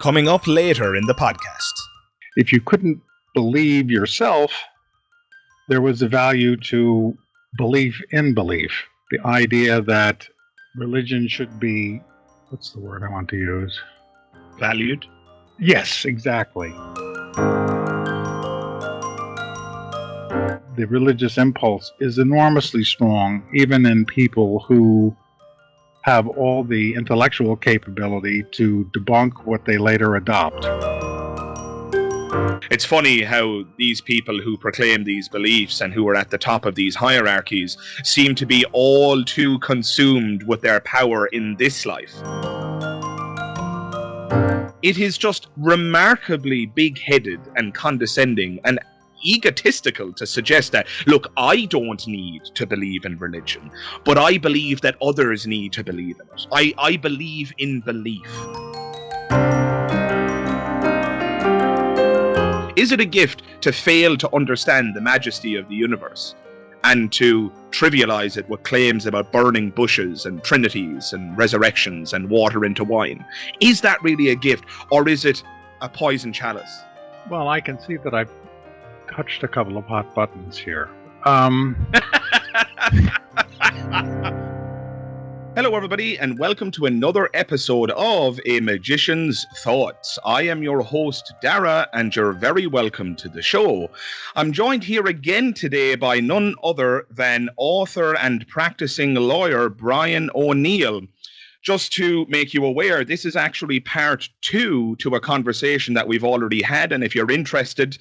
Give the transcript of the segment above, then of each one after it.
coming up later in the podcast. If you couldn't believe yourself, there was a value to belief in belief. The idea that religion should be, what's the word I want to use? Valued? Yes, exactly. The religious impulse is enormously strong, even in people who have all the intellectual capability to debunk what they later adopt. It's funny how these people who proclaim these beliefs and who are at the top of these hierarchies seem to be all too consumed with their power in this life. It is just remarkably big-headed and condescending and egotistical to suggest that, look, I don't need to believe in religion, but I believe that others need to believe in it. I believe in belief. Is it a gift to fail to understand the majesty of the universe and to trivialize it with claims about burning bushes and trinities and resurrections and water into wine? Is that really a gift, or is it a poison chalice? Well, I can see that I've touched a couple of hot buttons here. Hello, everybody, and welcome to another episode of A Magician's Thoughts. I am your host, Dara, and you're very welcome to the show. I'm joined here again today by none other than author and practicing lawyer Brian O'Neill. Just to make you aware, this is actually part 2 to a conversation that we've already had, and if you're interested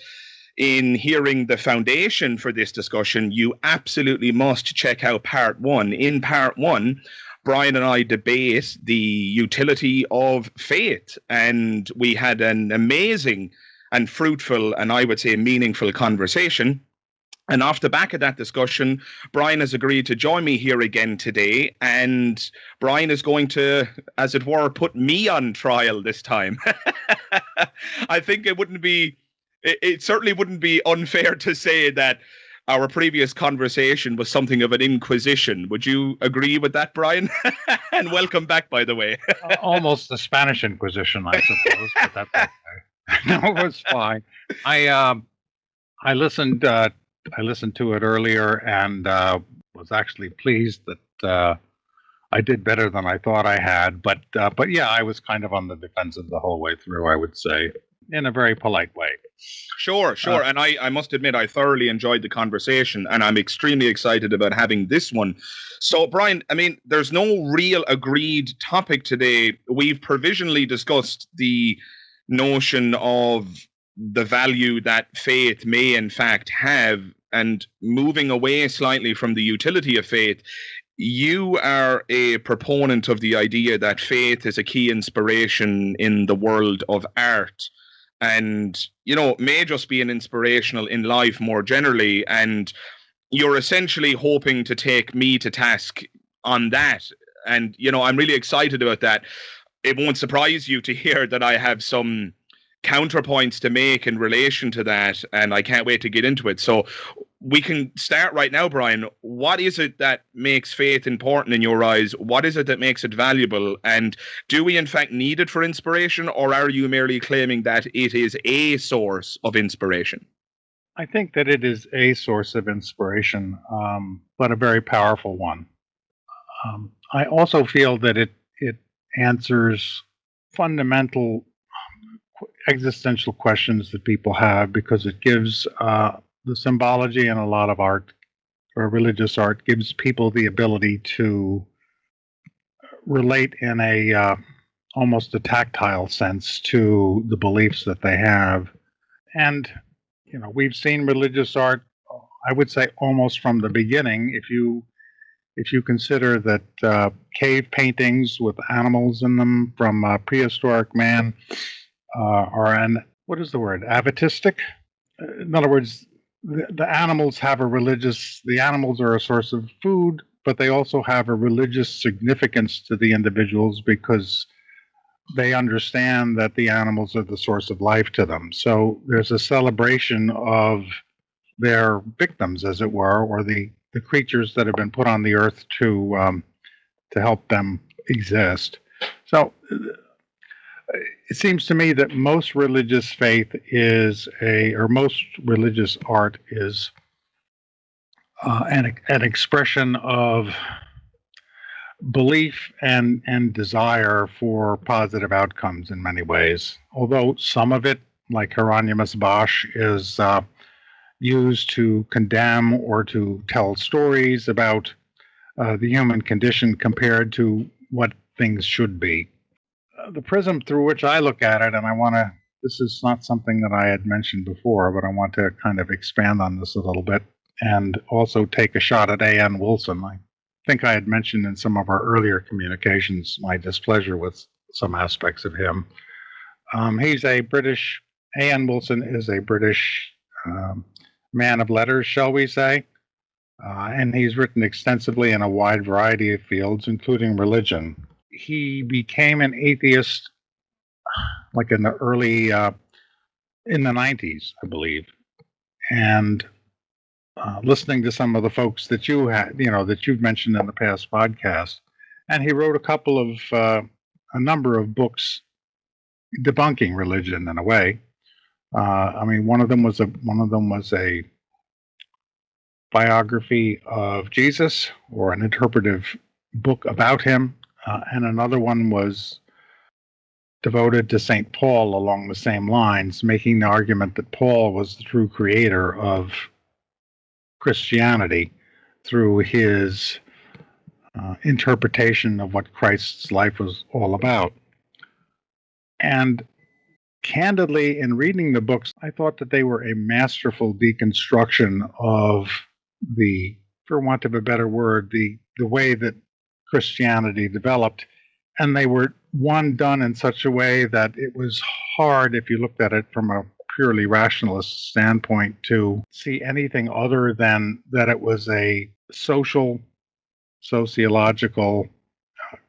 in hearing the foundation for this discussion, you absolutely must check out part 1. In part 1, Brian and I debate the utility of faith, and we had an amazing and fruitful and I would say meaningful conversation. And off the back of that discussion, Brian has agreed to join me here again today, and Brian is going to, as it were, put me on trial this time. I think it certainly wouldn't be unfair to say that our previous conversation was something of an inquisition. Would you agree with that, Brian? And welcome back, by the way. Almost the Spanish Inquisition, I suppose, but that's okay. No, it was fine. I listened to it earlier and was actually pleased that I did better than I thought I had. But yeah, I was kind of on the defensive the whole way through, I would say, in a very polite way. Sure. And I must admit, I thoroughly enjoyed the conversation, and I'm extremely excited about having this one. So, Brian, I mean, there's no real agreed topic today. We've provisionally discussed the notion of the value that faith may in fact have, and moving away slightly from the utility of faith, you are a proponent of the idea that faith is a key inspiration in the world of art. And, you know, may just be an inspirational in life more generally. And you're essentially hoping to take me to task on that. And, you know, I'm really excited about that. It won't surprise you to hear that I have some counterpoints to make in relation to that, and I can't wait to get into it. So we can start right now, Brian. What is it that makes faith important in your eyes? What is it that makes it valuable? And do we in fact need it for inspiration, or are you merely claiming that it is a source of inspiration? I think that it is a source of inspiration, but a very powerful one. I also feel that it answers fundamental existential questions that people have, because it gives the symbology in a lot of art, or religious art, gives people the ability to relate in a almost a tactile sense to the beliefs that they have. And, you know, we've seen religious art, I would say, almost from the beginning. If you consider that cave paintings with animals in them from prehistoric man are what is the word? Atavistic? In other words, the animals have the animals are a source of food, but they also have a religious significance to the individuals because they understand that the animals are the source of life to them. So there's a celebration of their victims, as it were, or the creatures that have been put on the earth to help them exist. So It seems to me that most religious faith or most religious art is an expression of belief and desire for positive outcomes in many ways. Although some of it, like Hieronymus Bosch, is used to condemn or to tell stories about the human condition compared to what things should be. The prism through which I look at it, and this is not something that I had mentioned before, but I want to kind of expand on this a little bit and also take a shot at A.N. Wilson. I think I had mentioned in some of our earlier communications my displeasure with some aspects of him. A.N. Wilson is a British man of letters, shall we say, and he's written extensively in a wide variety of fields, including religion. He became an atheist like in the early, in the 90s, I believe. And listening to some of the folks that that you've mentioned in the past podcast, and he wrote a number of books debunking religion in a way. One of them was a biography of Jesus, or an interpretive book about him, and another one was devoted to St. Paul along the same lines, making the argument that Paul was the true creator of Christianity through his interpretation of what Christ's life was all about. And candidly, in reading the books, I thought that they were a masterful deconstruction of for want of a better word, the way that Christianity developed. And they were, done in such a way that it was hard, if you looked at it from a purely rationalist standpoint, to see anything other than that it was a sociological,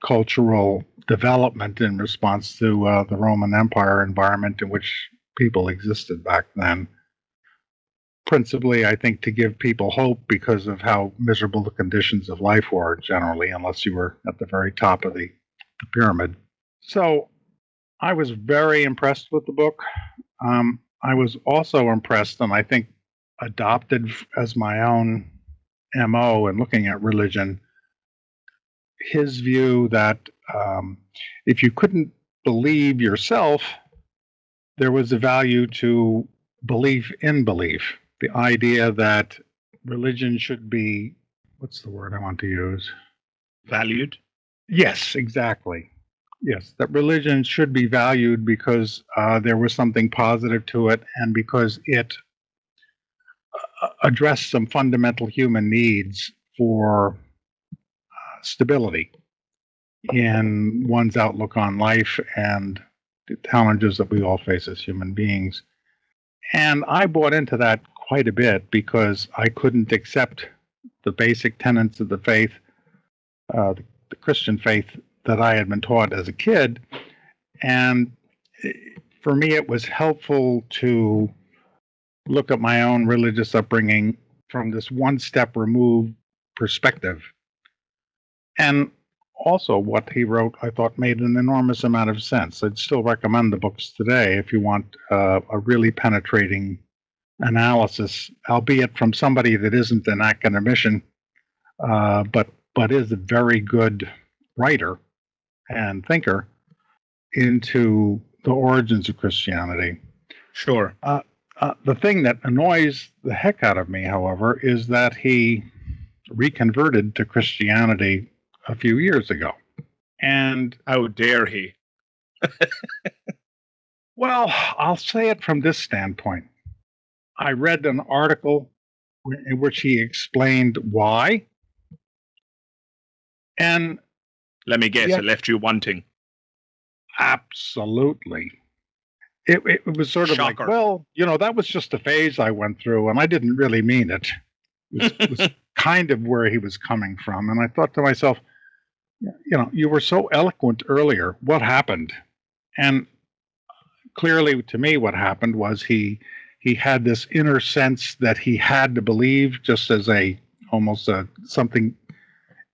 cultural development in response to the Roman Empire environment in which people existed back then. Principally, I think, to give people hope because of how miserable the conditions of life were generally, unless you were at the very top of the pyramid. So I was very impressed with the book. I was also impressed, and I think adopted as my own MO in looking at religion, his view that if you couldn't believe yourself, there was a value to belief in belief. The idea that religion should be, what's the word I want to use? Valued? Yes, exactly. Yes, that religion should be valued because there was something positive to it, and because it addressed some fundamental human needs for stability in one's outlook on life and the challenges that we all face as human beings. And I bought into that quite a bit because I couldn't accept the basic tenets of the faith, the Christian faith that I had been taught as a kid. And for me, it was helpful to look at my own religious upbringing from this one step removed perspective. And also, what he wrote, I thought, made an enormous amount of sense. I'd still recommend the books today if you want a really penetrating analysis, albeit from somebody that isn't an academician, but is a very good writer and thinker into the origins of Christianity. Sure. The thing that annoys the heck out of me, however, is that he reconverted to Christianity a few years ago. And how dare he? Well, I'll say it from this standpoint. I read an article in which he explained why. And let me guess, it left you wanting. Absolutely. It was sort of Shocker. Like, well, that was just a phase I went through, and I didn't really mean it. It was kind of where he was coming from. And I thought to myself, you were so eloquent earlier. What happened? And clearly, to me, what happened was he had this inner sense that he had to believe, just as almost something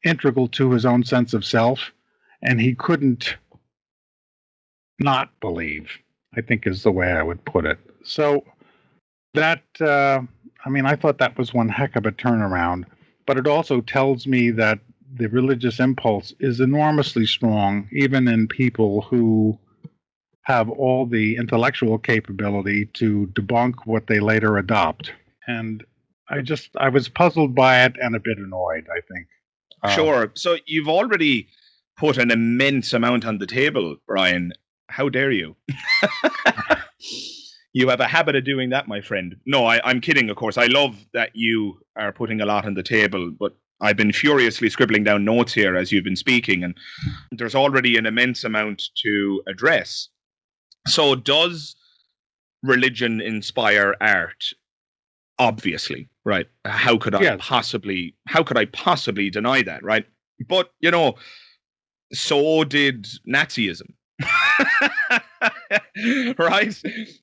integral to his own sense of self, and he couldn't not believe, I think is the way I would put it. So that, I thought that was one heck of a turnaround, but it also tells me that the religious impulse is enormously strong, even in people who have all the intellectual capability to debunk what they later adopt. And I was puzzled by it and a bit annoyed, I think. Sure. So you've already put an immense amount on the table, Brian. How dare you? You have a habit of doing that, my friend. No, I'm kidding, of course. I love that you are putting a lot on the table, but I've been furiously scribbling down notes here as you've been speaking, and there's already an immense amount to address. So does religion inspire art? Obviously, right? How could I possibly deny that, right? But, so did Nazism. Right?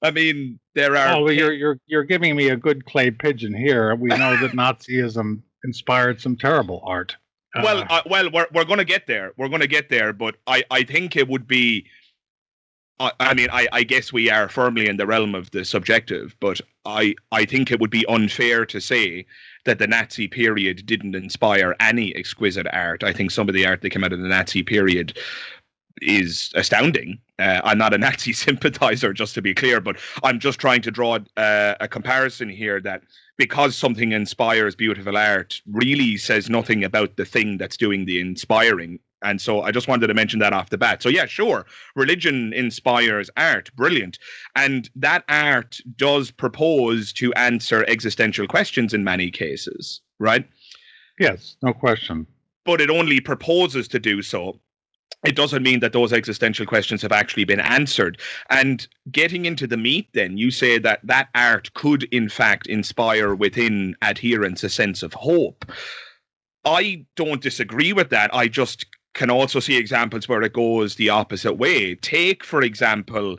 I mean, there are. Oh, you're giving me a good clay pigeon here. We know that Nazism inspired some terrible art. We're going to get there. We're going to get there, but I think it would be. I guess we are firmly in the realm of the subjective, but I think it would be unfair to say that the Nazi period didn't inspire any exquisite art. I think some of the art that came out of the Nazi period is astounding. I'm not a Nazi sympathizer, just to be clear, but I'm just trying to draw a comparison here that because something inspires beautiful art really says nothing about the thing that's doing the inspiring. And so I just wanted to mention that off the bat. So yeah, sure, religion inspires art. Brilliant. And that art does propose to answer existential questions in many cases, right? Yes, no question. But it only proposes to do so. It doesn't mean that those existential questions have actually been answered. And getting into the meat, then, you say that that art could, in fact, inspire within adherents a sense of hope. I don't disagree with that. I just can also see examples where it goes the opposite way. Take, for example,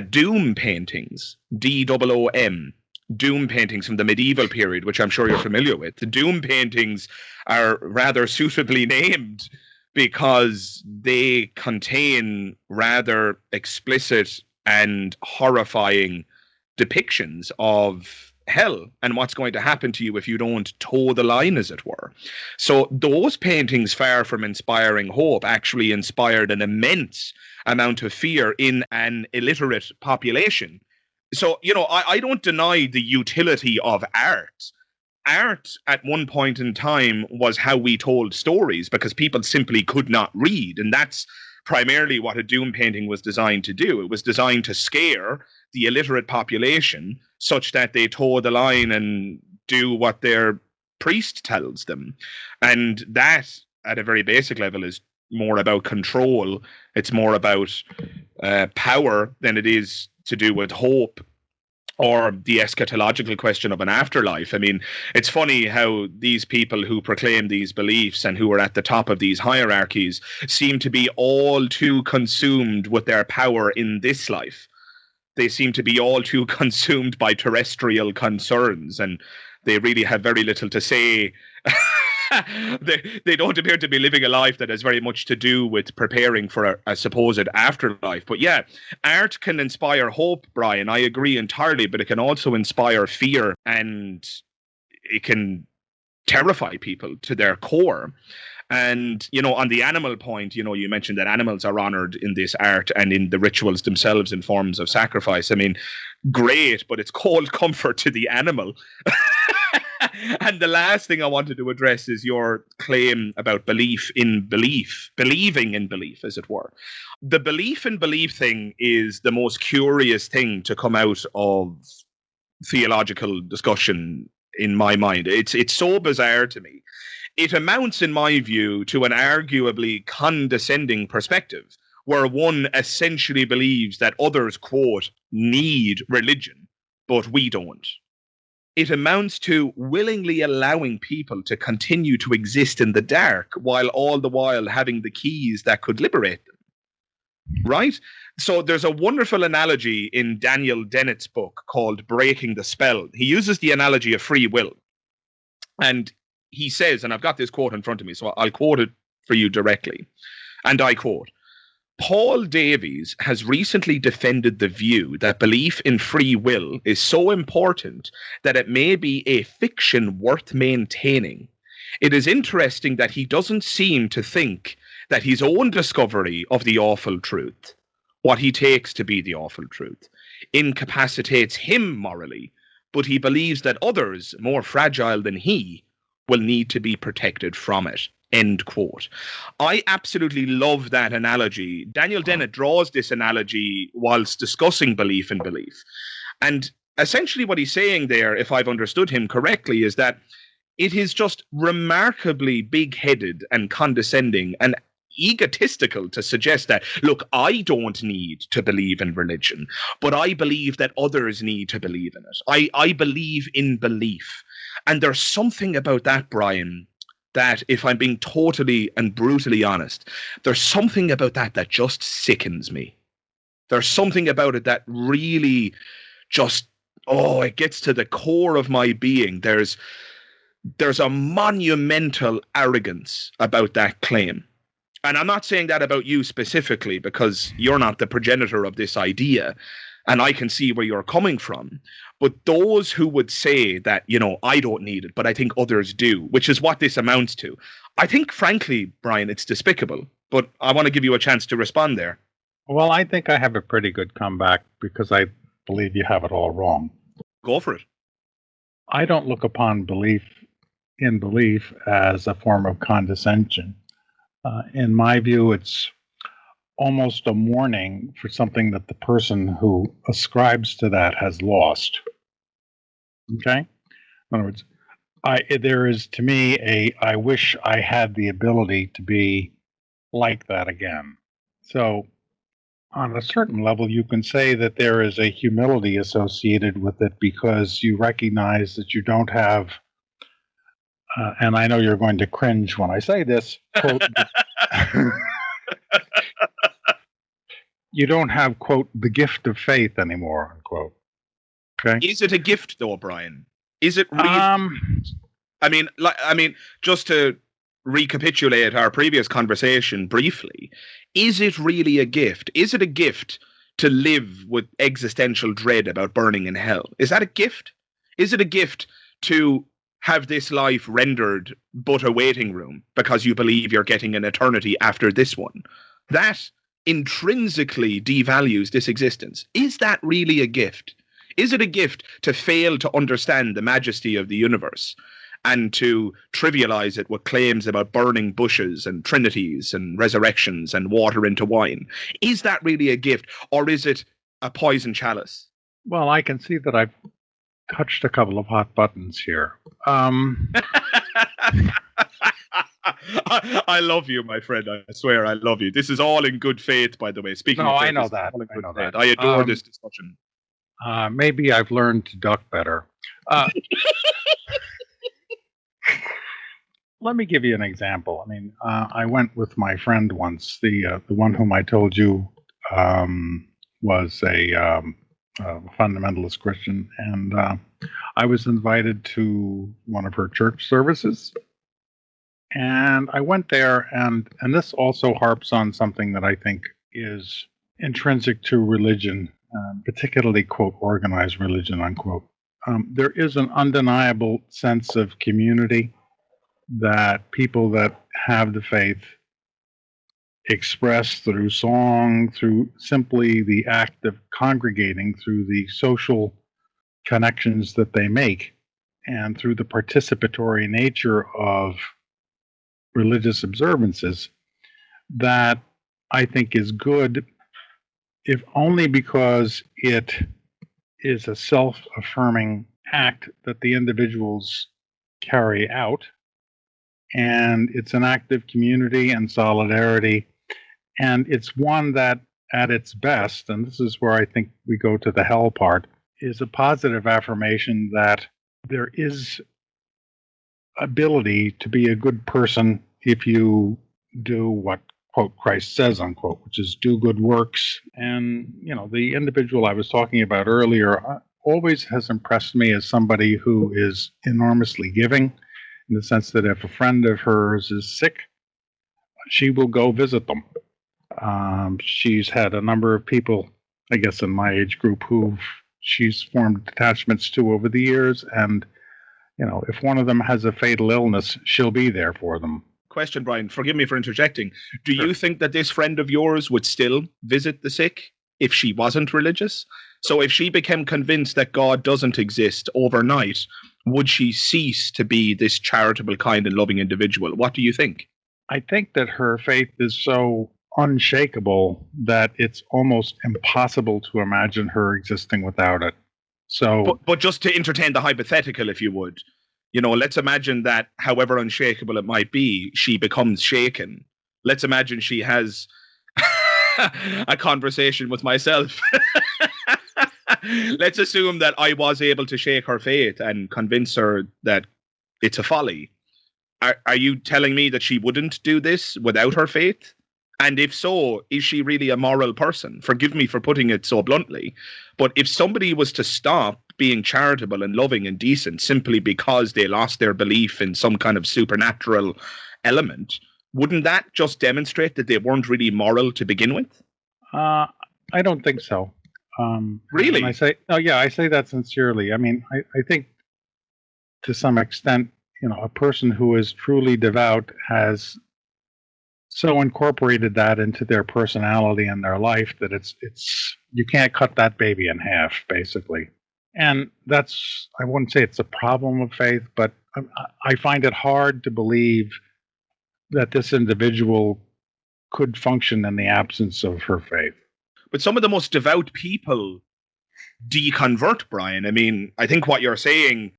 doom paintings, DOOM. Doom paintings from the medieval period, which I'm sure you're familiar with. The doom paintings are rather suitably named because they contain rather explicit and horrifying depictions of hell and what's going to happen to you if you don't toe the line, as it were. So those paintings, far from inspiring hope, actually inspired an immense amount of fear in an illiterate population. So, I don't deny the utility of art. Art at one point in time was how we told stories because people simply could not read. And that's primarily what a doom painting was designed to do. It was designed to scare the illiterate population such that they toe the line and do what their priest tells them. And that, at a very basic level, is more about control. It's more about power than it is to do with hope or the eschatological question of an afterlife. I mean, it's funny how these people who proclaim these beliefs and who are at the top of these hierarchies seem to be all too consumed with their power in this life. They seem to be all too consumed by terrestrial concerns, and they really have very little to say. They don't appear to be living a life that has very much to do with preparing for a supposed afterlife. But yeah, art can inspire hope, Brian. I agree entirely, but it can also inspire fear, and it can terrify people to their core. And, on the animal point, you mentioned that animals are honored in this art and in the rituals themselves in forms of sacrifice. I mean, great, but it's cold comfort to the animal. And the last thing I wanted to address is your claim about believing in belief, as it were. The belief in belief thing is the most curious thing to come out of theological discussion in my mind. It's so bizarre to me. It amounts, in my view, to an arguably condescending perspective, where one essentially believes that others, quote, need religion, but we don't. It amounts to willingly allowing people to continue to exist in the dark while all the while having the keys that could liberate them. Right? So there's a wonderful analogy in Daniel Dennett's book called Breaking the Spell. He uses the analogy of free will. And he says, and I've got this quote in front of me, so I'll quote it for you directly. And I quote, Paul Davies has recently defended the view that belief in free will is so important that it may be a fiction worth maintaining. It is interesting that he doesn't seem to think that his own discovery of the awful truth, what he takes to be the awful truth, incapacitates him morally, but he believes that others, more fragile than he, will need to be protected from it. End quote. I absolutely love that analogy. Daniel Dennett draws this analogy whilst discussing belief in belief. And essentially what he's saying there, if I've understood him correctly, is that it is just remarkably big-headed and condescending and egotistical to suggest that, look, I don't need to believe in religion, but I believe that others need to believe in it. I believe in belief. And there's something about that, Brian, that if I'm being totally and brutally honest, there's something about that that just sickens me. There's something about it that really just, it gets to the core of my being. There's a monumental arrogance about that claim. And I'm not saying that about you specifically because you're not the progenitor of this idea, and I can see where you're coming from. But those who would say that, I don't need it, but I think others do, which is what this amounts to. I think, frankly, Brian, it's despicable. But I want to give you a chance to respond there. Well, I think I have a pretty good comeback because I believe you have it all wrong. Go for it. I don't look upon belief in belief as a form of condescension. In my view, it's almost a mourning for something that the person who ascribes to that has lost. Okay? In other words, there is to me I wish I had the ability to be like that again. So on a certain level, you can say that there is a humility associated with it because you recognize that you don't have, and I know you're going to cringe when I say this, quote, you don't have, quote, the gift of faith anymore, unquote. Okay. Is it a gift, though, Brian? Is it really? I mean, just to recapitulate our previous conversation briefly, is it really a gift? Is it a gift to live with existential dread about burning in hell? Is that a gift? Is it a gift to have this life rendered but a waiting room because you believe you're getting an eternity after this one? That intrinsically devalues this existence. Is that really a gift? Is it a gift to fail to understand the majesty of the universe and to trivialize it with claims about burning bushes and trinities and resurrections and water into wine? Is that really a gift, or is it a poison chalice? Well, I can see that I've touched a couple of hot buttons here. I love you, my friend. I swear I love you. This is all in good faith, by the way. Speaking of faith, I know that. I adore this discussion. Maybe I've learned to duck better. Let me give you an example. I mean, I went with my friend once, the one whom I told you was a fundamentalist Christian, and I was invited to one of her church services. And I went there, and this also harps on something that I think is intrinsic to religion, particularly, quote, organized religion, unquote. There is an undeniable sense of community that people that have the faith express through song, through simply the act of congregating, through the social connections that they make, and through the participatory nature of religious observances, that I think is good, if only because it is a self-affirming act that the individuals carry out, and it's an act of community and solidarity, and it's one that, at its best, and this is where I think we go to the hell part, is a positive affirmation that there is ability to be a good person if you do what, quote, Christ says, unquote, which is do good works. And, the individual I was talking about earlier always has impressed me as somebody who is enormously giving, in the sense that if a friend of hers is sick, she will go visit them. She's had a number of people, I guess, in my age group who she's formed attachments to over the years. And, if one of them has a fatal illness, she'll be there for them. Question, Brian, forgive me for interjecting. Do Sure. you think that this friend of yours would still visit the sick if she wasn't religious? So if she became convinced that God doesn't exist overnight, would she cease to be this charitable, kind, and loving individual? What do you think? I think that her faith is so unshakable that it's almost impossible to imagine her existing without it. So, But just to entertain the hypothetical, if you would, let's imagine that however unshakable it might be, she becomes shaken. Let's imagine she has a conversation with myself. Let's assume that I was able to shake her faith and convince her that it's a folly. Are you telling me that she wouldn't do this without her faith? And if so, is she really a moral person? Forgive me for putting it so bluntly, but if somebody was to stop being charitable and loving and decent simply because they lost their belief in some kind of supernatural element, wouldn't that just demonstrate that they weren't really moral to begin with? I don't think so. Really? I say that sincerely. I mean, I think to some extent, a person who is truly devout has so incorporated that into their personality and their life that it's you can't cut that baby in half, basically. And I wouldn't say it's a problem of faith, but I find it hard to believe that this individual could function in the absence of her faith. But some of the most devout people deconvert, Brian. I mean, I think what you're saying,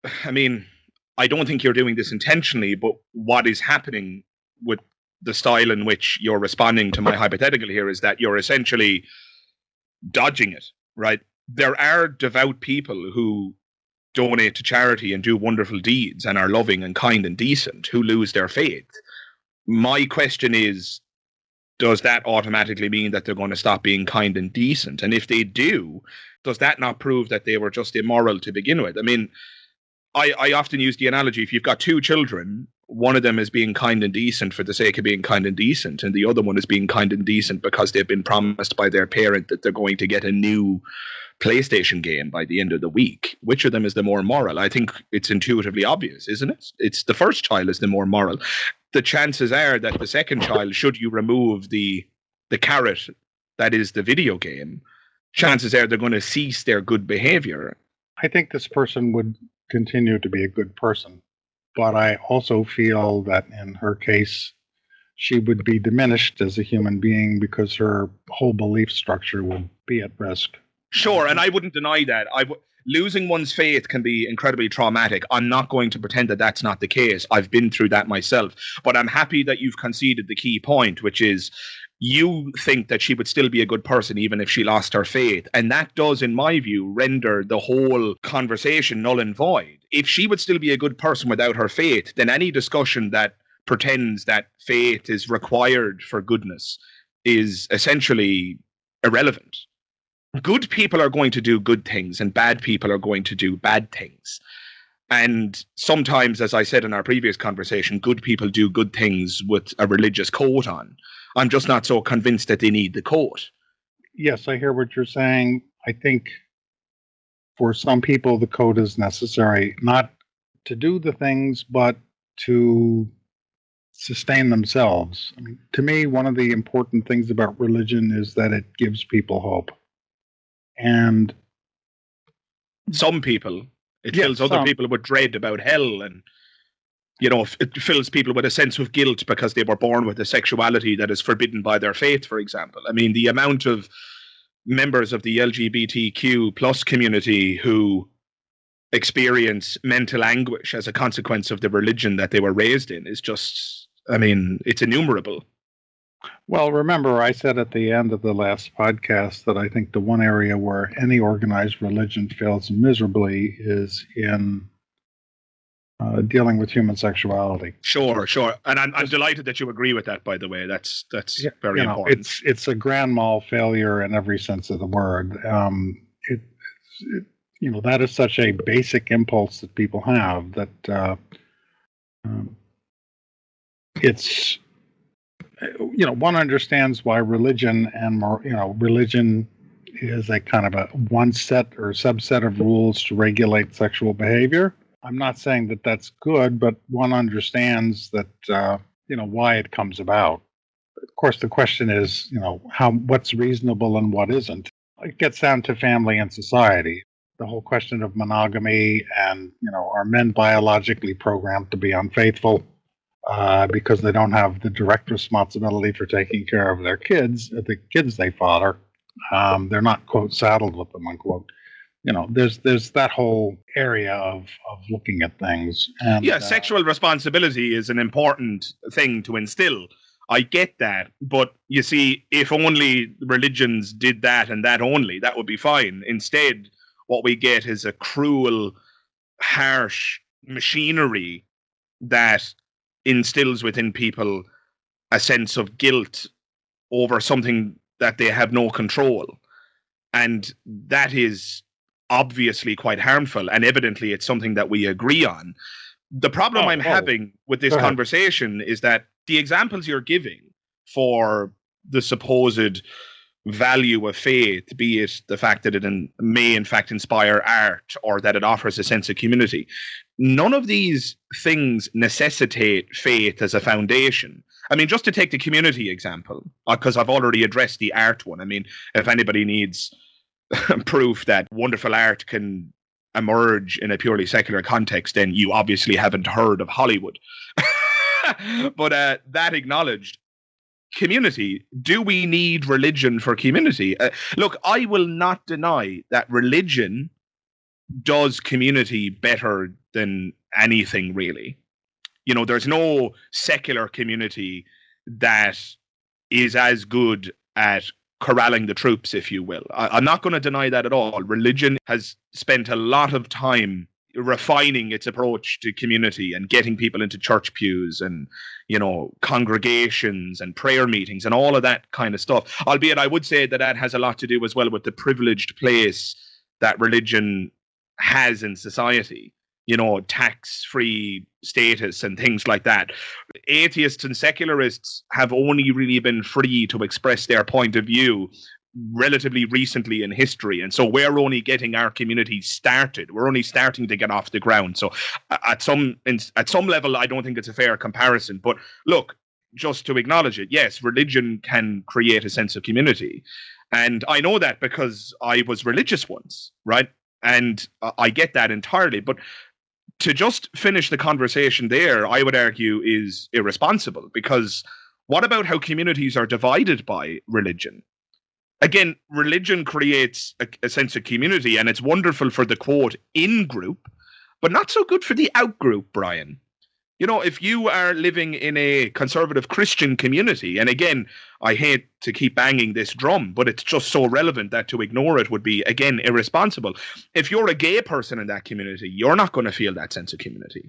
I don't think you're doing this intentionally, but what is happening with the style in which you're responding to my hypothetical here is that you're essentially dodging it, right? There are devout people who donate to charity and do wonderful deeds and are loving and kind and decent who lose their faith. My question is, does that automatically mean that they're going to stop being kind and decent? And if they do, does that not prove that they were just immoral to begin with? I mean, I often use the analogy, if you've got two children, one of them is being kind and decent for the sake of being kind and decent, and the other one is being kind and decent because they've been promised by their parent that they're going to get a new PlayStation game by the end of the week. Which of them is the more moral? I think it's intuitively obvious, isn't it? It's the first child is the more moral. The chances are that the second child, should you remove the carrot that is the video game, chances are they're going to cease their good behavior. I think this person would continue to be a good person, but I also feel that in her case, she would be diminished as a human being because her whole belief structure would be at risk. Sure, and I wouldn't deny that. Losing one's faith can be incredibly traumatic. I'm not going to pretend that that's not the case. I've been through that myself. But I'm happy that you've conceded the key point, which is you think that she would still be a good person even if she lost her faith. And that does, in my view, render the whole conversation null and void. If she would still be a good person without her faith, then any discussion that pretends that faith is required for goodness is essentially irrelevant. Good people are going to do good things and bad people are going to do bad things. And sometimes, as I said in our previous conversation, good people do good things with a religious coat on. I'm just not so convinced that they need the coat. Yes, I hear what you're saying. I think for some people, the coat is necessary, not to do the things, but to sustain themselves. I mean, to me, one of the important things about religion is that it gives people hope. And some people, it fills other people with dread about hell, and it fills people with a sense of guilt because they were born with a sexuality that is forbidden by their faith, for example. I mean, the amount of members of the LGBTQ plus community who experience mental anguish as a consequence of the religion that they were raised in is just, it's innumerable. Well, remember, I said at the end of the last podcast that I think the one area where any organized religion fails miserably is in dealing with human sexuality. Sure. And I'm delighted that you agree with that, by the way. That's very important. It's a grand mal failure in every sense of the word. That is such a basic impulse that people have that one understands why religion and religion is a kind of a one set or subset of rules to regulate sexual behavior. I'm not saying that that's good, but one understands that why it comes about. Of course, the question is, what's reasonable and what isn't. It gets down to family and society. The whole question of monogamy and, are men biologically programmed to be unfaithful because they don't have the direct responsibility for taking care of their kids, the kids they father. They're not, quote, saddled with them, unquote. There's that whole area of looking at things. And, yeah, sexual responsibility is an important thing to instill. I get that, but you see, if only religions did that and that only, that would be fine. Instead, what we get is a cruel, harsh machinery that instills within people a sense of guilt over something that they have no control. And that is obviously quite harmful, and evidently it's something that we agree on. The problem I'm having with this conversation is that the examples you're giving for the supposed value of faith, be it the fact that it may in fact inspire art or that it offers a sense of community, none of these things necessitate faith as a foundation. I mean, just to take the community example, because I've already addressed the art one. I mean, if anybody needs proof that wonderful art can emerge in a purely secular context, then you obviously haven't heard of Hollywood. But that acknowledged, community. Do we need religion for community? Look, I will not deny that religion does community better than anything, really. There's no secular community that is as good at corralling the troops, if you will. I'm not going to deny that at all. Religion has spent a lot of time refining its approach to community and getting people into church pews and, congregations and prayer meetings and all of that kind of stuff. Albeit I would say that has a lot to do as well with the privileged place that religion has in society. Tax-free status and things like that. Atheists and secularists have only really been free to express their point of view relatively recently in history, and so we're only getting our community started. We're only starting to get off the ground. So at some level, I don't think it's a fair comparison. But look, just to acknowledge it, yes, religion can create a sense of community, and I know that because I was religious once, right? And I get that entirely. But to just finish the conversation there, I would argue is irresponsible, because what about how communities are divided by religion? Again, religion creates a sense of community, and it's wonderful for the, quote, in-group, but not so good for the out-group, Brian. If you are living in a conservative Christian community, and again, I hate to keep banging this drum, but it's just so relevant that to ignore it would be, again, irresponsible. If you're a gay person in that community, you're not going to feel that sense of community.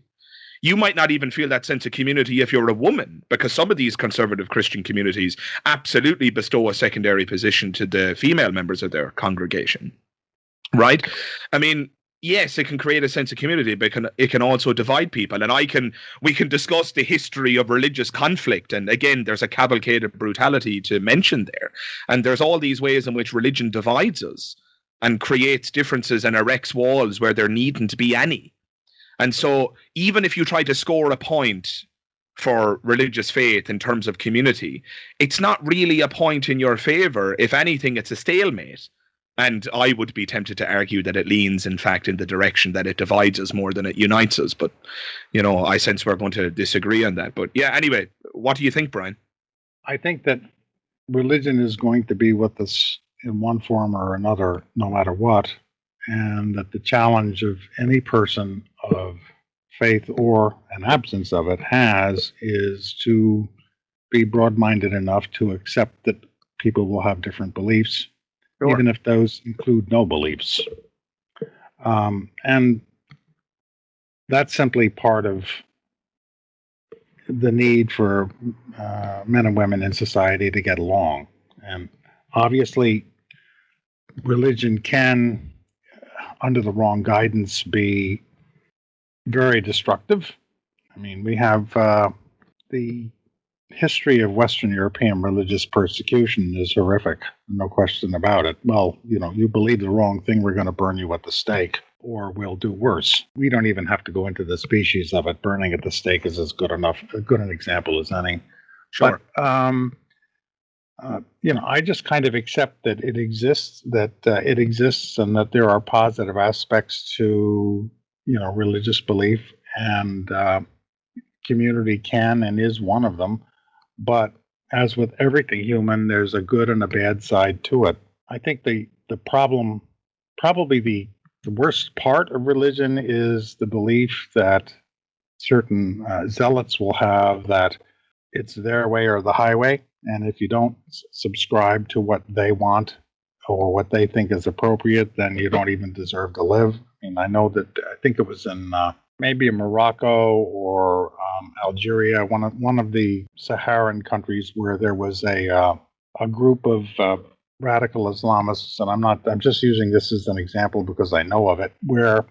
You might not even feel that sense of community if you're a woman, because some of these conservative Christian communities absolutely bestow a secondary position to the female members of their congregation, right? I mean, yes, it can create a sense of community, but it can also divide people. And we can discuss the history of religious conflict. And again, there's a cavalcade of brutality to mention there. And there's all these ways in which religion divides us and creates differences and erects walls where there needn't be any. And so even if you try to score a point for religious faith in terms of community, it's not really a point in your favor. If anything, it's a stalemate. And I would be tempted to argue that it leans, in fact, in the direction that it divides us more than it unites us. But, I sense we're going to disagree on that. But yeah, anyway, what do you think, Brian? I think that religion is going to be with us in one form or another, no matter what. And that the challenge of any person of faith or an absence of it is to be broad-minded enough to accept that people will have different beliefs, sure, even if those include no beliefs. And that's simply part of the need for men and women in society to get along. And obviously, religion can, under the wrong guidance, be very destructive. I mean, we have the history of Western European religious persecution is horrific, no question about it. Well, you believe the wrong thing, we're going to burn you at the stake, or we'll do worse. We don't even have to go into the species of it. Burning at the stake is as good an example as any. Sure. But, I just kind of accept that it exists, and that there are positive aspects to, religious belief, and community can and is one of them. But as with everything human, there's a good and a bad side to it. I think the problem, probably the worst part of religion, is the belief that certain zealots will have, that it's their way or the highway. And if you don't subscribe to what they want or what they think is appropriate, then you don't even deserve to live. I mean, I think it was in maybe in Morocco or Algeria, one of the Saharan countries, where there was a group of radical Islamists, and I'm just using this as an example because I know of it, where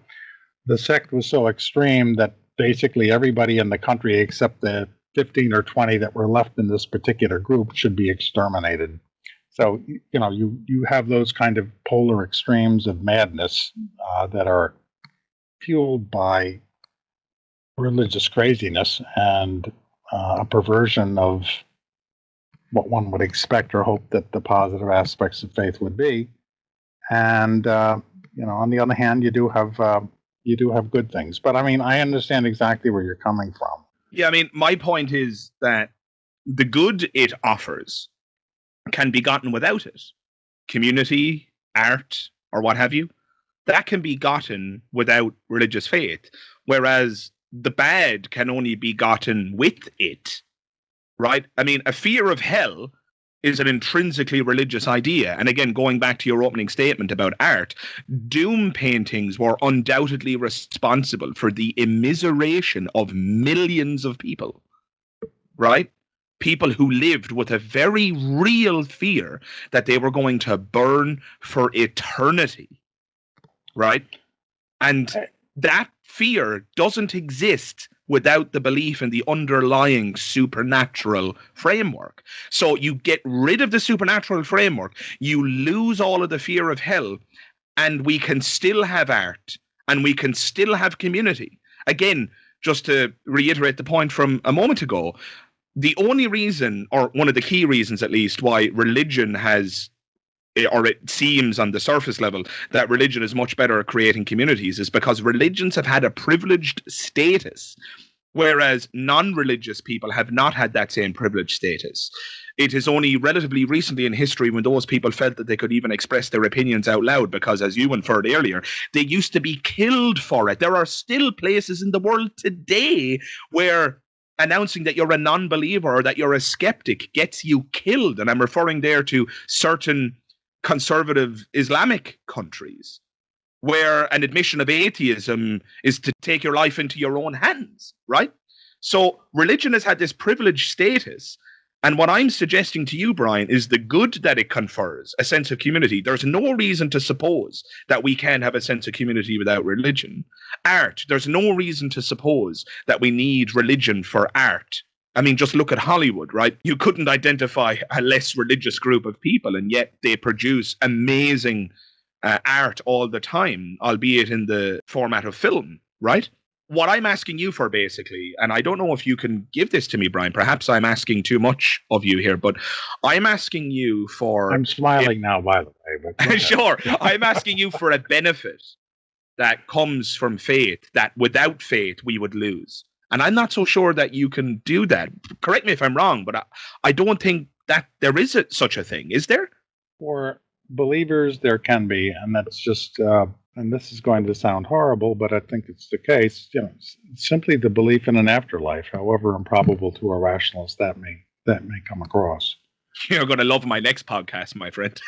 the sect was so extreme that basically everybody in the country except the 15 or 20 that were left in this particular group should be exterminated. So, you have those kind of polar extremes of madness that are fueled by religious craziness and a perversion of what one would expect or hope that the positive aspects of faith would be. And, on the other hand, you do have good things. But I mean, I understand exactly where you're coming from. Yeah, I mean, my point is that the good it offers can be gotten without it. Community, art, or what have you, that can be gotten without religious faith, whereas the bad can only be gotten with it, right? I mean, a fear of hell is an intrinsically religious idea. And again, going back to your opening statement about art, doom paintings were undoubtedly responsible for the immiseration of millions of people, right? People who lived with a very real fear that they were going to burn for eternity, right? And that fear doesn't exist without the belief in the underlying supernatural framework. So you get rid of the supernatural framework, you lose all of the fear of hell, and we can still have art, and we can still have community. Again, just to reiterate the point from a moment ago, the only reason, or one of the key reasons at least, why religion has, or it seems on the surface level that religion is much better at creating communities, is because religions have had a privileged status, whereas non-religious people have not had that same privileged status. It is only relatively recently in history when those people felt that they could even express their opinions out loud, because, as you inferred earlier, they used to be killed for it. There are still places in the world today where announcing that you're a non-believer or that you're a skeptic gets you killed. And I'm referring there to certain conservative Islamic countries, where an admission of atheism is to take your life into your own hands, right? So religion has had this privileged status. And what I'm suggesting to you, Brian, is the good that it confers, a sense of community. There's no reason to suppose that we can have a sense of community without religion. Art, there's no reason to suppose that we need religion for art. I mean, just look at Hollywood, right? You couldn't identify a less religious group of people, and yet they produce amazing art all the time, albeit in the format of film, right? What I'm asking you for, basically, and I don't know if you can give this to me, Brian, perhaps I'm asking too much of you here, but I'm asking you for... I'm smiling now, by the way. But sure. I'm asking you for a benefit that comes from faith, that without faith we would lose. And I'm not so sure that you can do that. Correct me if I'm wrong, but I don't think that there is such a thing, is there? For believers, there can be, and that's just... and this is going to sound horrible, but I think it's the case, simply the belief in an afterlife, however improbable to a rationalist that may come across. You're going to love my next podcast, my friend.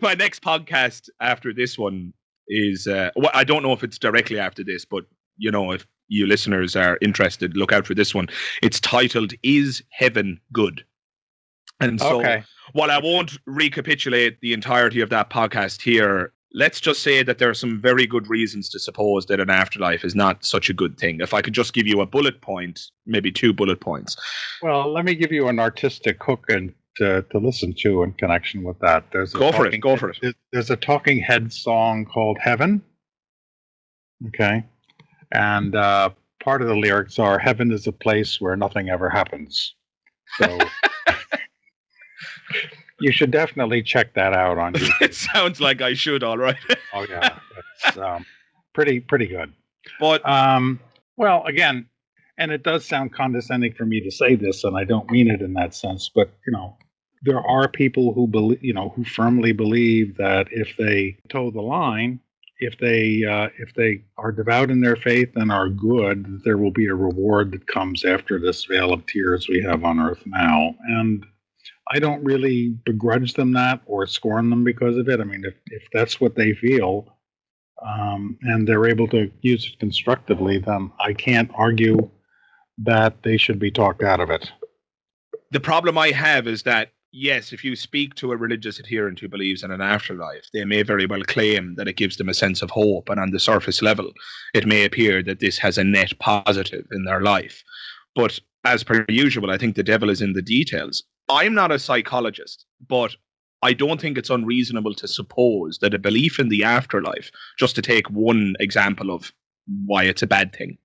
My next podcast after this one is, well, I don't know if it's directly after this, but, if you listeners are interested, look out for this one. It's titled, Is Heaven Good? And so, while I won't recapitulate the entirety of that podcast here, let's just say that there are some very good reasons to suppose that an afterlife is not such a good thing. If I could just give you a bullet point, maybe 2 bullet points. Well, let me give you an artistic hook and to listen to in connection with that. Go for it. There's a Talking Heads song called Heaven. Okay. And part of the lyrics are, heaven is a place where nothing ever happens. So you should definitely check that out on YouTube. It sounds like I should, all right. Oh, yeah. It's pretty good. But well, again, and it does sound condescending for me to say this, and I don't mean it in that sense, but, there are people who believe, who firmly believe that if they toe the line, if they are devout in their faith and are good, that there will be a reward that comes after this vale of tears we have on earth now. And I don't really begrudge them that or scorn them because of it. I mean, if that's what they feel, and they're able to use it constructively, then I can't argue that they should be talked out of it. The problem I have is that, yes, if you speak to a religious adherent who believes in an afterlife, they may very well claim that it gives them a sense of hope, and on the surface level, it may appear that this has a net positive in their life. But as per usual, I think the devil is in the details. I'm not a psychologist, but I don't think it's unreasonable to suppose that a belief in the afterlife, just to take one example of why it's a bad thing,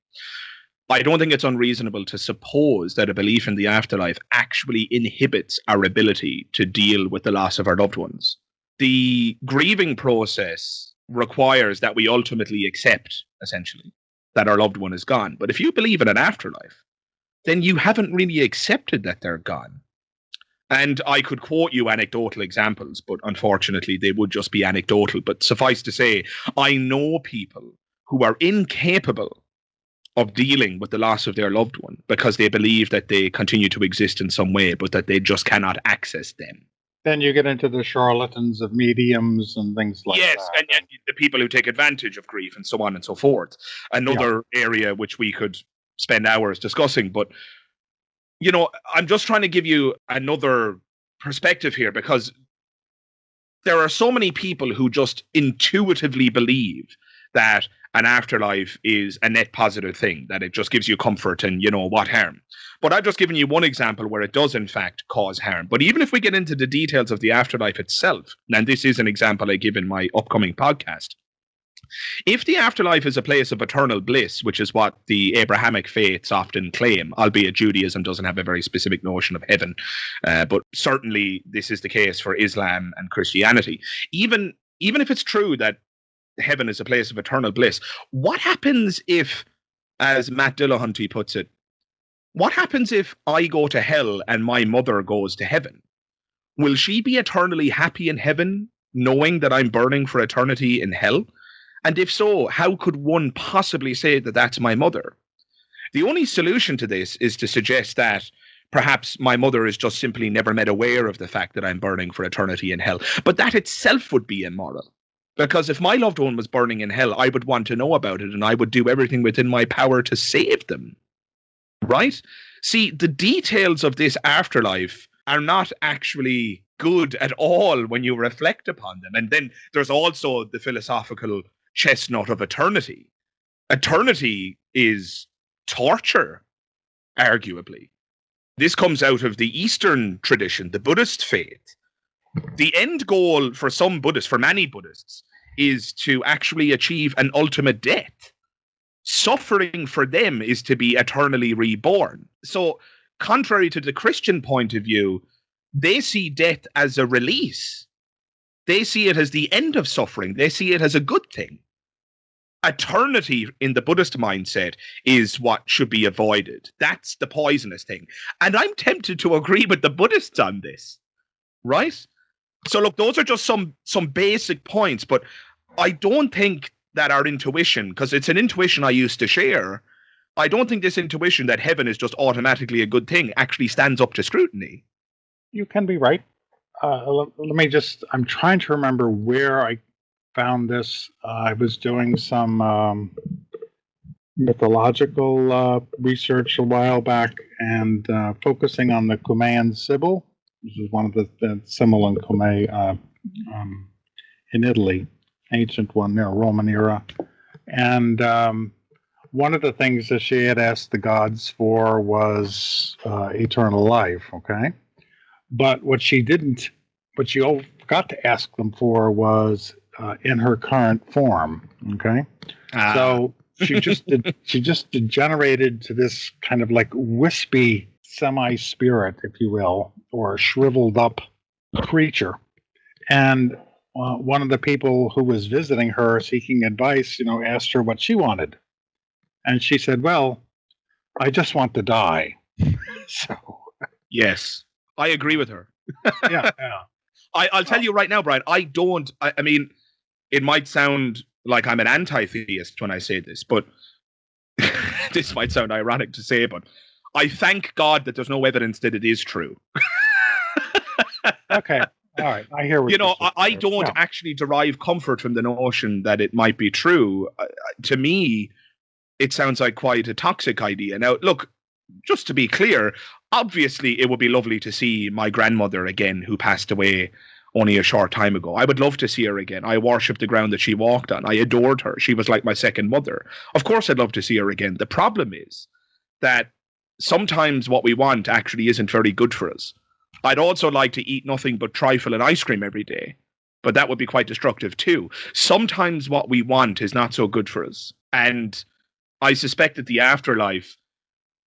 I don't think it's unreasonable to suppose that a belief in the afterlife actually inhibits our ability to deal with the loss of our loved ones. The grieving process requires that we ultimately accept, essentially, that our loved one is gone. But if you believe in an afterlife, then you haven't really accepted that they're gone. And I could quote you anecdotal examples, but unfortunately they would just be anecdotal. But suffice to say, I know people who are incapable of dealing with the loss of their loved one because they believe that they continue to exist in some way, but that they just cannot access them. Then you get into the charlatans of mediums and things like that. Yes, and the people who take advantage of grief and so on and so forth. Another area which we could spend hours discussing, but I'm just trying to give you another perspective here, because there are so many people who just intuitively believe that an afterlife is a net positive thing, that it just gives you comfort and, what harm. But I've just given you one example where it does, in fact, cause harm. But even if we get into the details of the afterlife itself, and this is an example I give in my upcoming podcast, if the afterlife is a place of eternal bliss, which is what the Abrahamic faiths often claim, albeit Judaism doesn't have a very specific notion of heaven, but certainly this is the case for Islam and Christianity. Even if it's true that heaven is a place of eternal bliss, what happens if, as Matt Dillahunty puts it, what happens if I go to hell and my mother goes to heaven? Will she be eternally happy in heaven, knowing that I'm burning for eternity in hell? And if so, how could one possibly say that that's my mother? The only solution to this is to suggest that perhaps my mother is just simply never made aware of the fact that I'm burning for eternity in hell. But that itself would be immoral. Because if my loved one was burning in hell, I would want to know about it, and I would do everything within my power to save them. Right? See, the details of this afterlife are not actually good at all when you reflect upon them. And then there's also the philosophical chestnut of eternity. Eternity is torture, arguably. This comes out of the Eastern tradition, the Buddhist faith. The end goal for some Buddhists, for many Buddhists, is to actually achieve an ultimate death. Suffering for them is to be eternally reborn. So, contrary to the Christian point of view, they see death as a release. They see it as the end of suffering. They see it as a good thing. Eternity in the Buddhist mindset is what should be avoided. That's the poisonous thing. And I'm tempted to agree with the Buddhists on this, right? So look, those are just some basic points, but I don't think that our intuition, because it's an intuition I used to share, I don't think this intuition that heaven is just automatically a good thing actually stands up to scrutiny. You can be right. I'm trying to remember where I found this. I was doing some mythological research a while back and focusing on the Cumaean Sibyl, which is one of the Sibyl and Cumae in Italy. ancient one, Roman era. And one of the things that she had asked the gods for was eternal life, okay? But what she forgot to ask them for was in her current form, okay? So she just degenerated to this kind of like wispy semi-spirit, if you will, or shriveled up creature. And one of the people who was visiting her seeking advice, asked her what she wanted. And she said, well, I just want to die. So, yes, I agree with her. yeah. I'll tell you right now, Brian, I mean, it might sound like I'm an anti-theist when I say this, but this might sound ironic to say, but I thank God that there's no evidence that it is true. Okay. All right. I hear what you're saying. I don't actually derive comfort from the notion that it might be true. To me, it sounds like quite a toxic idea. Now, look, just to be clear, obviously it would be lovely to see my grandmother again, who passed away only a short time ago. I would love to see her again. I worshipped the ground that she walked on. I adored her. She was like my second mother. Of course, I'd love to see her again. The problem is that sometimes what we want actually isn't very good for us. I'd also like to eat nothing but trifle and ice cream every day, but that would be quite destructive too. Sometimes what we want is not so good for us. And I suspect that the afterlife,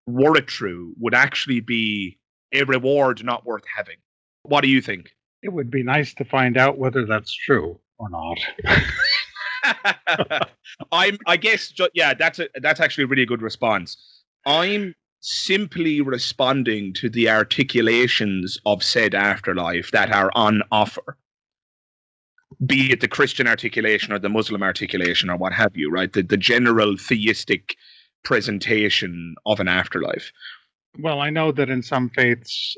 were it true, would actually be a reward not worth having. What do you think? It would be nice to find out whether that's true or not. I guess, yeah, that's actually a really good response. I'm simply responding to the articulations of said afterlife that are on offer, be it the Christian articulation or the Muslim articulation or what have you, right? The general theistic presentation of an afterlife. Well, I know that in some faiths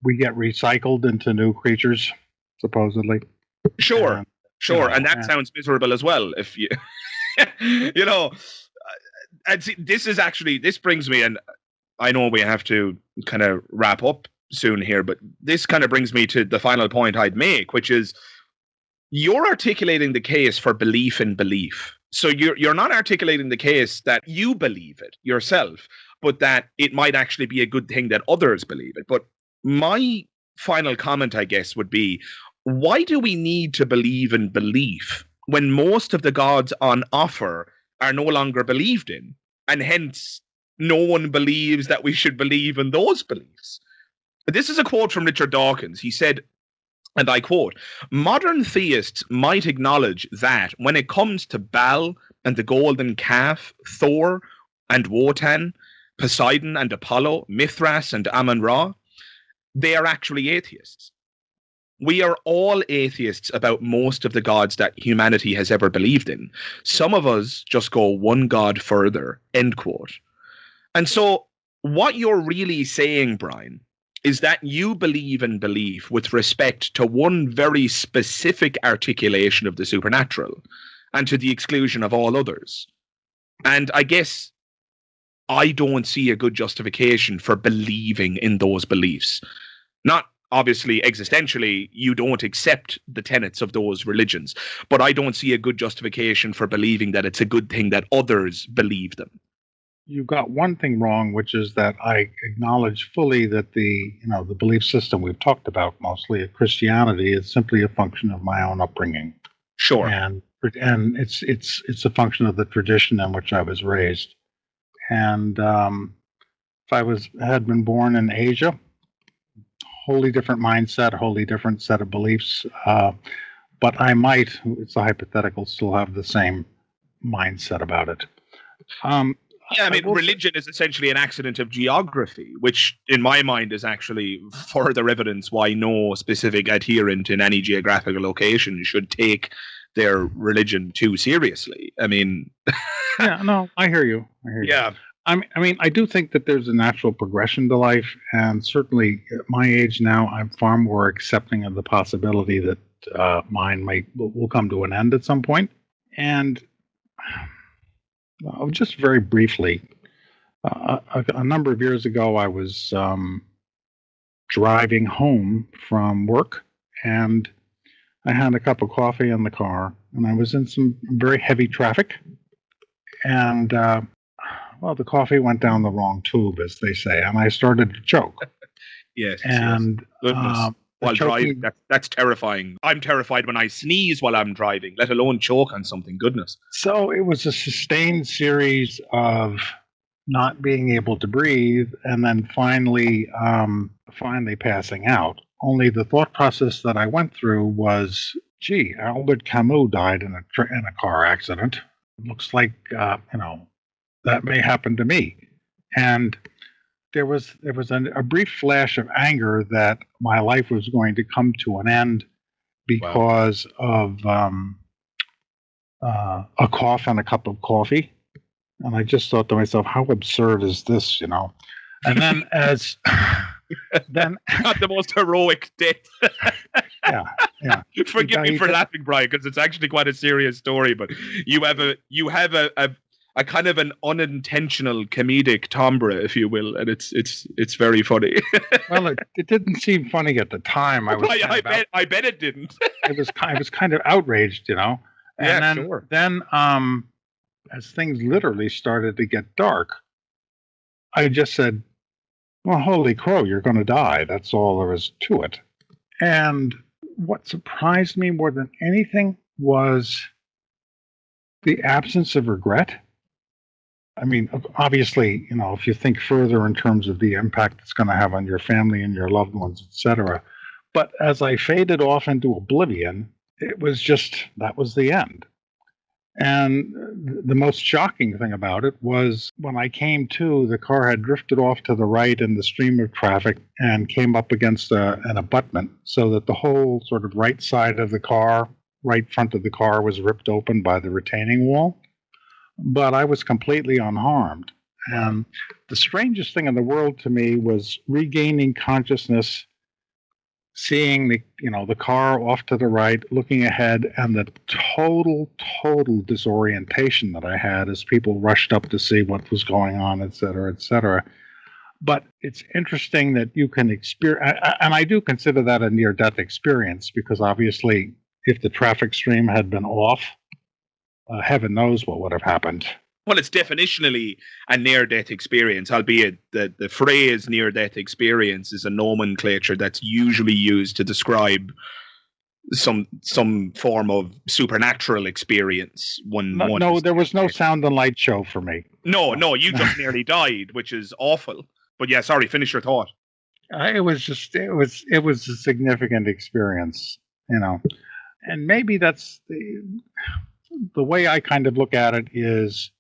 we get recycled into new creatures, supposedly. Sure. And that sounds miserable as well. If you, and see, this brings me, and I know we have to kind of wrap up soon here, but this kind of brings me to the final point I'd make, which is you're articulating the case for belief in belief. So you're not articulating the case that you believe it yourself, but that it might actually be a good thing that others believe it. But my final comment, I guess, would be, why do we need to believe in belief when most of the gods on offer are no longer believed in? And hence, no one believes that we should believe in those beliefs. This is a quote from Richard Dawkins. He said, and I quote, modern theists might acknowledge that when it comes to Baal and the golden calf, Thor and Wotan, Poseidon and Apollo, Mithras and Amun-Ra, they are actually atheists. We are all atheists about most of the gods that humanity has ever believed in. Some of us just go one god further, end quote. And so what you're really saying, Brian, is that you believe in belief with respect to one very specific articulation of the supernatural and to the exclusion of all others. And I guess I don't see a good justification for believing in those beliefs. Not obviously existentially, you don't accept the tenets of those religions, but I don't see a good justification for believing that it's a good thing that others believe them. You've got one thing wrong, which is that I acknowledge fully that the belief system we've talked about, mostly Christianity, is simply a function of my own upbringing. Sure. And it's a function of the tradition in which I was raised. And if I had been born in Asia, wholly different mindset, wholly different set of beliefs. But I might, it's a hypothetical, still have the same mindset about it. Yeah, I mean, religion is essentially an accident of geography, which in my mind is actually further evidence why no specific adherent in any geographical location should take their religion too seriously. I mean... Yeah, no, I hear you. Yeah. I mean, I do think that there's a natural progression to life, and certainly at my age now, I'm far more accepting of the possibility that mine will come to an end at some point. And just very briefly, a number of years ago, I was driving home from work, and I had a cup of coffee in the car, and I was in some very heavy traffic, and the coffee went down the wrong tube, as they say, and I started to choke. Yes. And Goodness. While driving, that's terrifying. I'm terrified when I sneeze while I'm driving, let alone choke on something. Goodness. So it was a sustained series of not being able to breathe, and then finally passing out. Only the thought process that I went through was, gee, Albert Camus died in a car accident. It looks like that may happen to me. And there was a brief flash of anger that my life was going to come to an end because of a cough and a cup of coffee. And I just thought to myself, how absurd is this, And then not the most heroic death. Yeah. Forgive me for laughing, Brian, because it's actually quite a serious story. But you have a kind of an unintentional comedic timbre, if you will, and it's very funny. Well, it didn't seem funny at the time. I bet it didn't. I was kind of outraged, And then as things literally started to get dark, I just said, well, holy crow, you're going to die. That's all there is to it. And what surprised me more than anything was the absence of regret. I mean, obviously, if you think further in terms of the impact it's going to have on your family and your loved ones, etc. But as I faded off into oblivion, it was that was the end. And the most shocking thing about it was when I came to, the car had drifted off to the right in the stream of traffic and came up against an abutment, so that the whole sort of right side of the car, right front of the car, was ripped open by the retaining wall. But I was completely unharmed. And the strangest thing in the world to me was regaining consciousness, seeing the car off to the right, looking ahead, and the total disorientation that I had as people rushed up to see what was going on, et cetera, et cetera. But it's interesting that you can experience, and I do consider that a near-death experience, because obviously if the traffic stream had been off, heaven knows what would have happened. Well, it's definitionally a near-death experience, albeit the phrase near-death experience is a nomenclature that's usually used to describe some form of supernatural experience. No, there was no sound and light show for me. No, you just nearly died, which is awful. But yeah, sorry, finish your thought. It was a significant experience, and maybe that's the way I kind of look at it is.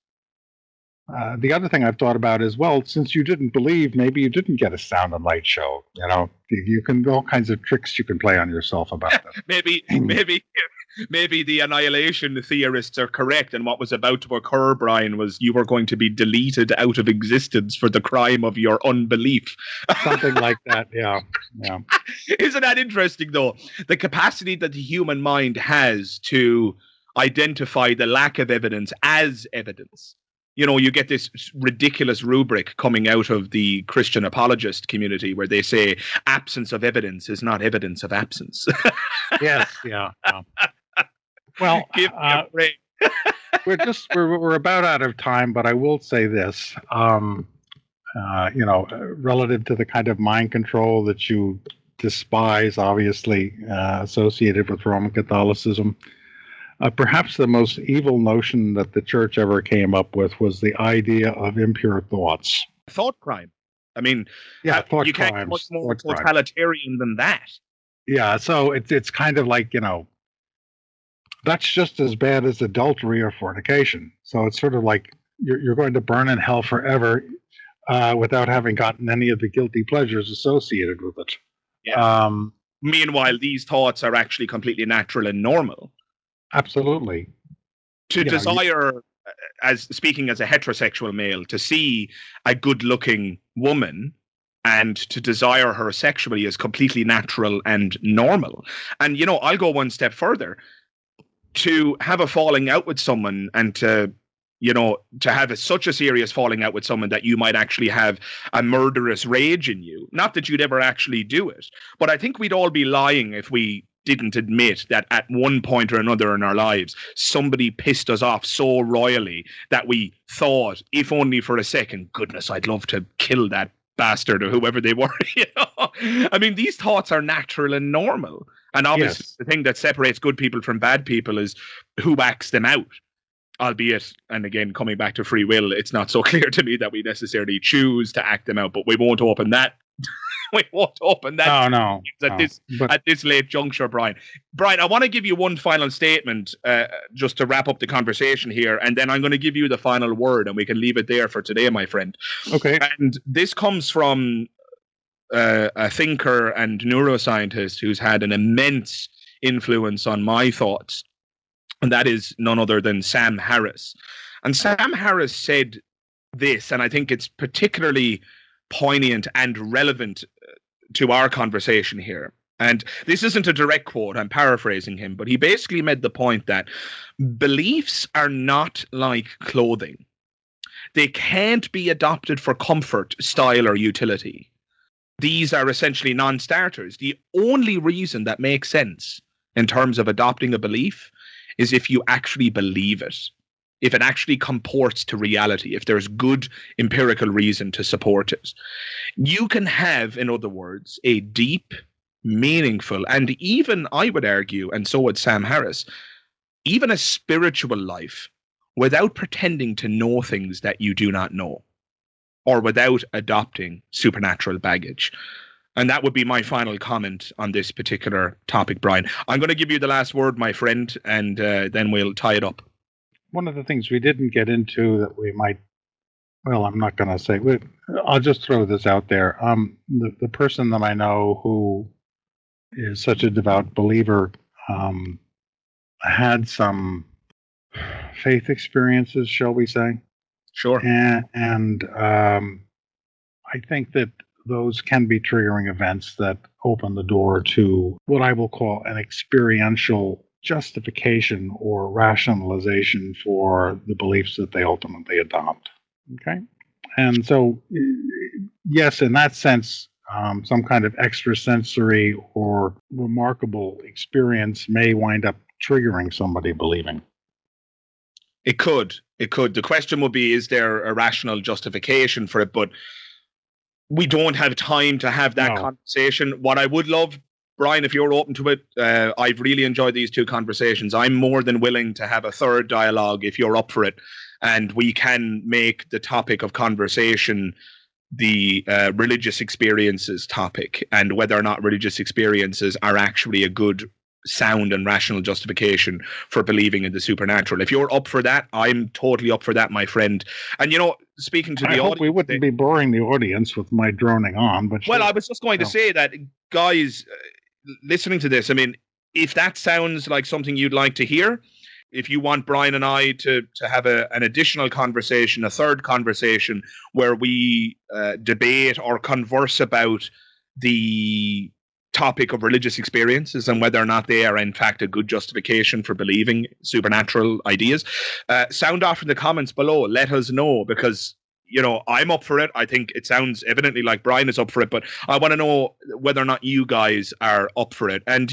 The other thing I've thought about is, well, since you didn't believe, maybe you didn't get a sound and light show. You can all kinds of tricks you can play on yourself about that. maybe the annihilation theorists are correct, and what was about to occur, Brian, was you were going to be deleted out of existence for the crime of your unbelief. Something like that, yeah. Isn't that interesting, though? The capacity that the human mind has to identify the lack of evidence as evidence. You get this ridiculous rubric coming out of the Christian apologist community where they say absence of evidence is not evidence of absence. Yes, yeah. Well, give me a break. we're about out of time, but I will say this. Relative to the kind of mind control that you despise, obviously associated with Roman Catholicism. Perhaps the most evil notion that the church ever came up with was the idea of impure thoughts. Thought crime. I mean, thought you crimes. Can't get much more totalitarian than that. Yeah, so it's kind of like, that's just as bad as adultery or fornication. So it's sort of like you're going to burn in hell forever without having gotten any of the guilty pleasures associated with it. Yeah. Meanwhile, these thoughts are actually completely natural and normal. Absolutely. To desire, as speaking as a heterosexual male, to see a good-looking woman and to desire her sexually is completely natural and normal. And, I'll go one step further. To have a falling out with someone and to have such a serious falling out with someone that you might actually have a murderous rage in you. Not that you'd ever actually do it, but I think we'd all be lying if we didn't admit that at one point or another in our lives, somebody pissed us off so royally that we thought, if only for a second, goodness, I'd love to kill that bastard or whoever they were. I mean, these thoughts are natural and normal. And obviously, Yes. the thing that separates good people from bad people is who acts them out. Albeit, and again, coming back to free will, it's not so clear to me that we necessarily choose to act them out, but we won't open that. We won't open that No. at this late juncture, Brian. Brian, I want to give you one final statement just to wrap up the conversation here, and then I'm going to give you the final word, and we can leave it there for today, my friend. Okay. And this comes from a thinker and neuroscientist who's had an immense influence on my thoughts, and that is none other than Sam Harris. And Sam Harris said this, and I think it's particularly poignant and relevant to our conversation here. And this isn't a direct quote, I'm paraphrasing him, but he basically made the point that beliefs are not like clothing. They can't be adopted for comfort, style, or utility. These are essentially non-starters. The only reason that makes sense in terms of adopting a belief is if you actually believe it, if it actually comports to reality, if there's good empirical reason to support it. You can have, in other words, a deep, meaningful, and even, I would argue, and so would Sam Harris, even a spiritual life without pretending to know things that you do not know, or without adopting supernatural baggage. And that would be my final comment on this particular topic, Brian. I'm going to give you the last word, my friend, and then we'll tie it up. One of the things we didn't get into that we might, well, I'm not going to say, I'll just throw this out there. The person that I know who is such a devout believer had some faith experiences, shall we say. Sure. And I think that those can be triggering events that open the door to what I will call an experiential justification or rationalization for the beliefs that they ultimately adopt. Okay? And so, yes, in that sense, some kind of extrasensory or remarkable experience may wind up triggering somebody believing. It could. The question would be, is there a rational justification for it? But we don't have time to have that conversation. What I would love, Brian, if you're open to it, I've really enjoyed these two conversations. I'm more than willing to have a third dialogue if you're up for it. And we can make the topic of conversation the religious experiences topic, and whether or not religious experiences are actually a good, sound and rational justification for believing in the supernatural. If you're up for that, I'm totally up for that, my friend. And speaking to the audience, I hope we wouldn't be boring the audience with my droning on. But well, I was just going to say that, guys, listening to this, I mean, if that sounds like something you'd like to hear, if you want Brian and I to have an additional conversation, a third conversation where we debate or converse about the topic of religious experiences and whether or not they are in fact a good justification for believing supernatural ideas, sound off in the comments below. Let us know, because I'm up for it. I think it sounds evidently like Brian is up for it, but I want to know whether or not you guys are up for it. And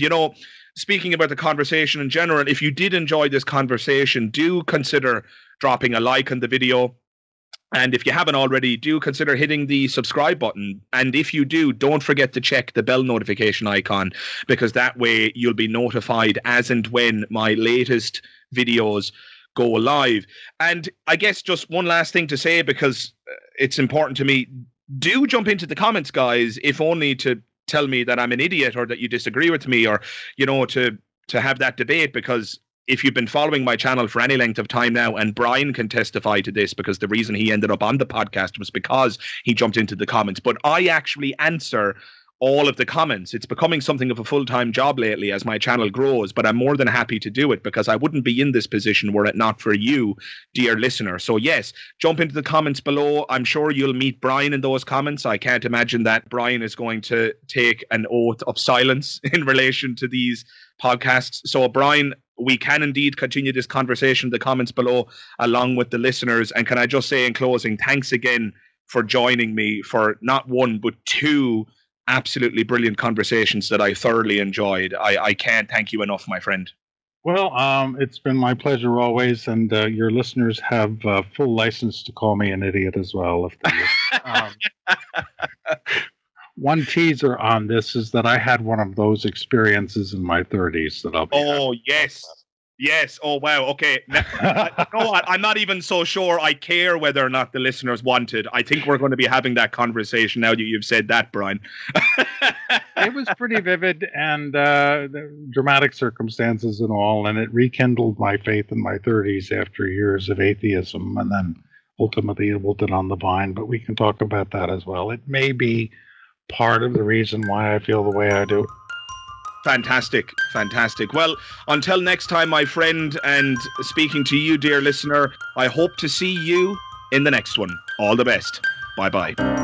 speaking about the conversation in general, if you did enjoy this conversation, do consider dropping a like on the video. And if you haven't already, do consider hitting the subscribe button. And if you do, don't forget to check the bell notification icon, because that way you'll be notified as and when my latest videos go live. And I guess just one last thing to say, because it's important to me, do jump into the comments, guys, if only to tell me that I'm an idiot or that you disagree with me, or, to have that debate, because if you've been following my channel for any length of time now, and Brian can testify to this, because the reason he ended up on the podcast was because he jumped into the comments. But I actually answer all of the comments. It's becoming something of a full-time job lately as my channel grows, but I'm more than happy to do it, because I wouldn't be in this position were it not for you, dear listener. So yes, jump into the comments below. I'm sure you'll meet Brian in those comments. I can't imagine that Brian is going to take an oath of silence in relation to these podcasts. So Brian, we can indeed continue this conversation in the comments below along with the listeners. And can I just say in closing, thanks again for joining me for not one but two absolutely brilliant conversations that I thoroughly enjoyed. I can't thank you enough, my friend. Well, it's been my pleasure always, and your listeners have full license to call me an idiot as well. If they one teaser on this is that I had one of those experiences in my 30s that I'll be. Oh, yes. Yes. Oh, wow. Okay. Now, you know what? I'm not even so sure I care whether or not the listeners want it. I think we're going to be having that conversation now that you've said that, Brian. It was pretty vivid and the dramatic circumstances and all, and it rekindled my faith in my 30s after years of atheism, and then ultimately it wilted on the vine. But we can talk about that as well. It may be part of the reason why I feel the way I do. Fantastic. Fantastic. Well, until next time, my friend, and speaking to you, dear listener, I hope to see you in the next one. All the best. Bye-bye.